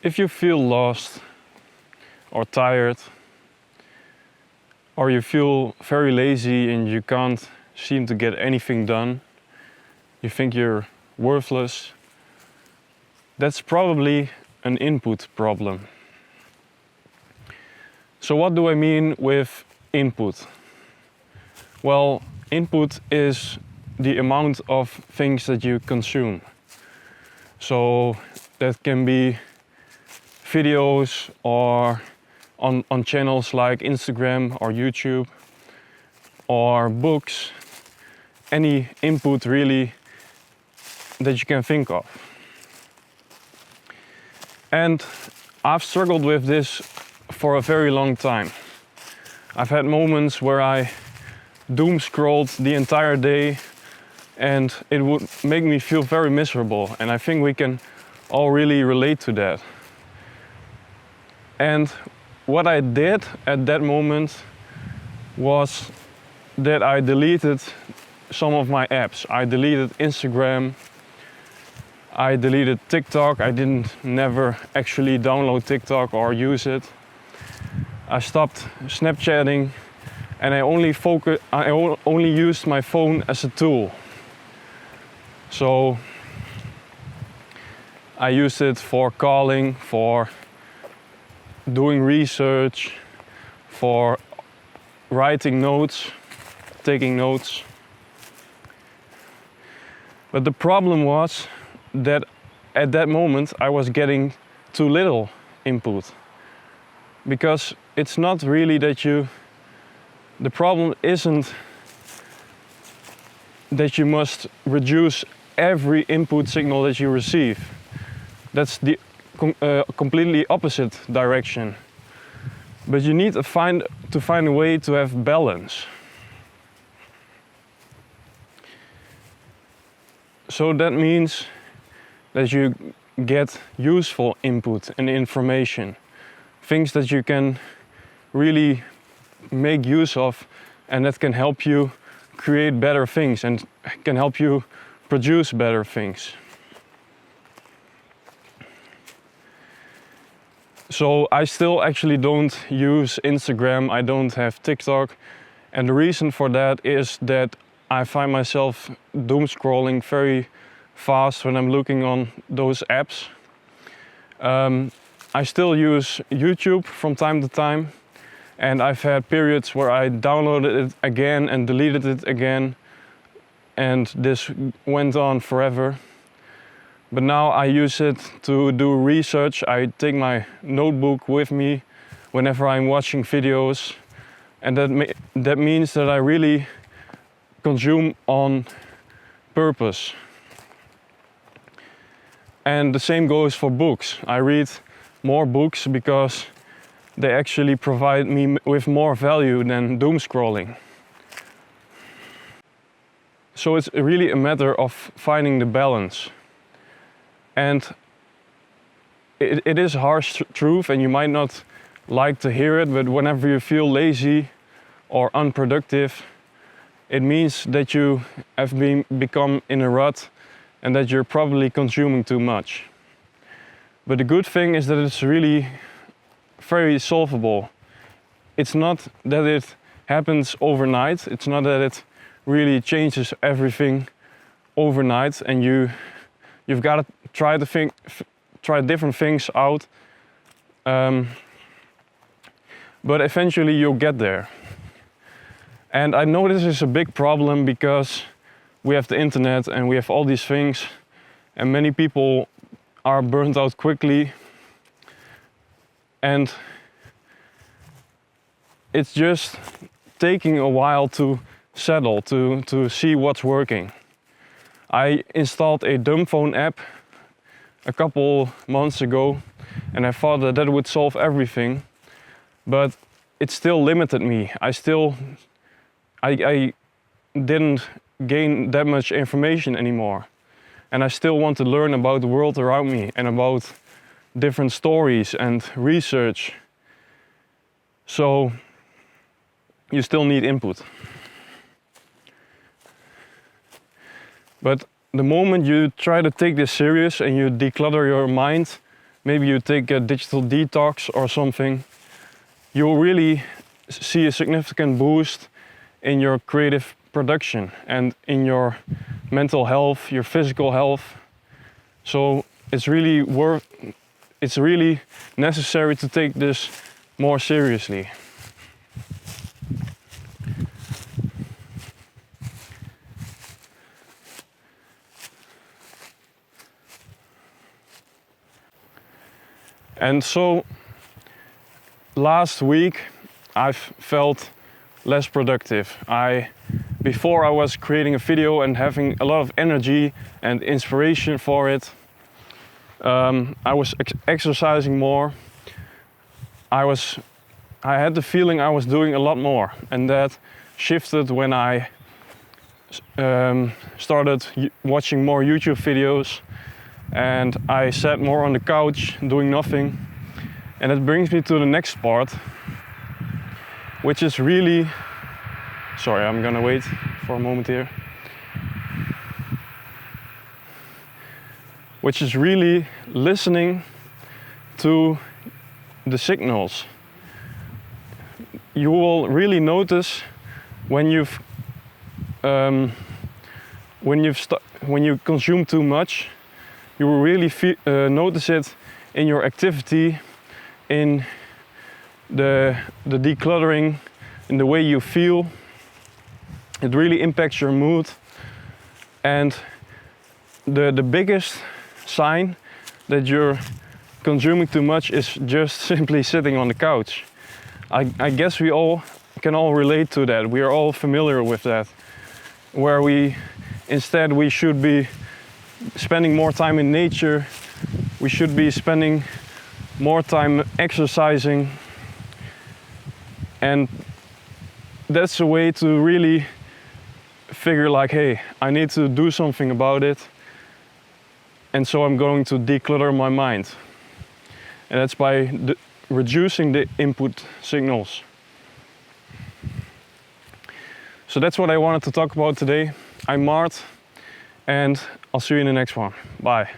If you feel lost or tired, or you feel very lazy and you can't seem to get anything done, you think you're worthless, that's probably an input problem. So what do I mean with input? Well, input is the amount of things that you consume. So that can be videos or on channels like Instagram or YouTube, or books, any input really that you can think of. And I've struggled with this for a very long time. I've had moments where I doom scrolled the entire day and it would make me feel very miserable, and I think we can all really relate to that. And what I did at that moment was that I deleted some of my apps. I deleted Instagram, I deleted TikTok. I never actually download TikTok or use it. I stopped Snapchatting, and I only used my phone as a tool. So I used it for calling, for doing research, for writing notes, taking notes. But the problem was that at that moment I was getting too little input. Because it's not really the problem isn't that you must reduce every input signal that you receive. That's the completely opposite direction. But you need to find a way to have balance. So that means that you get useful input and information, things that you can really make use of and that can help you create better things and can help you produce better things. So I still actually don't use Instagram, I don't have TikTok, and the reason for that is that I find myself doom scrolling very fast when I'm looking on those apps. I still use YouTube from time to time, and I've had periods where I downloaded it again and deleted it again, and this went on forever. But now I use it to do research. I take my notebook with me whenever I'm watching videos, and that means that I really consume on purpose. And the same goes for books. I read more books because they actually provide me with more value than doom scrolling. So it's really a matter of finding the balance. And it is a harsh truth, and you might not like to hear it, but whenever you feel lazy or unproductive, it means that you have become in a rut and that you're probably consuming too much. But the good thing is that it's really very solvable. It's not that it happens overnight, it's not that it really changes everything overnight, and you've got to try different things out, but eventually you'll get there. And I know this is a big problem because we have the internet and we have all these things, and many people are burnt out quickly, and it's just taking a while to settle, to see what's working. I installed a dumb phone app a couple months ago, and I thought that would solve everything, but it still limited me. I didn't gain that much information anymore, and I still want to learn about the world around me and about different stories and research. So you still need input. But the moment you try to take this serious and you declutter your mind, maybe you take a digital detox or something, you'll really see a significant boost in your creative production and in your mental health, your physical health. So it's really necessary to take this more seriously. And so last week I've felt less productive. Before I was creating a video and having a lot of energy and inspiration for it. I was exercising more. I had the feeling I was doing a lot more, and that shifted when I started watching more YouTube videos, and I sat more on the couch doing nothing. And it brings me to the next part, which is really, sorry, I'm gonna wait for a moment here. Which is really listening to the signals. You will really notice when you consume too much. You will really notice it in your activity, in the decluttering, in the way you feel. It really impacts your mood. And the biggest sign that you're consuming too much is just simply sitting on the couch. I guess we all can relate to that. We are all familiar with that. Where we should be spending more time in nature. We should be spending more time exercising. And that's a way to really figure like, hey, I need to do something about it. And so I'm going to declutter my mind. And that's by reducing the input signals. So that's what I wanted to talk about today. I'm Mart, and I'll see you in the next one. Bye.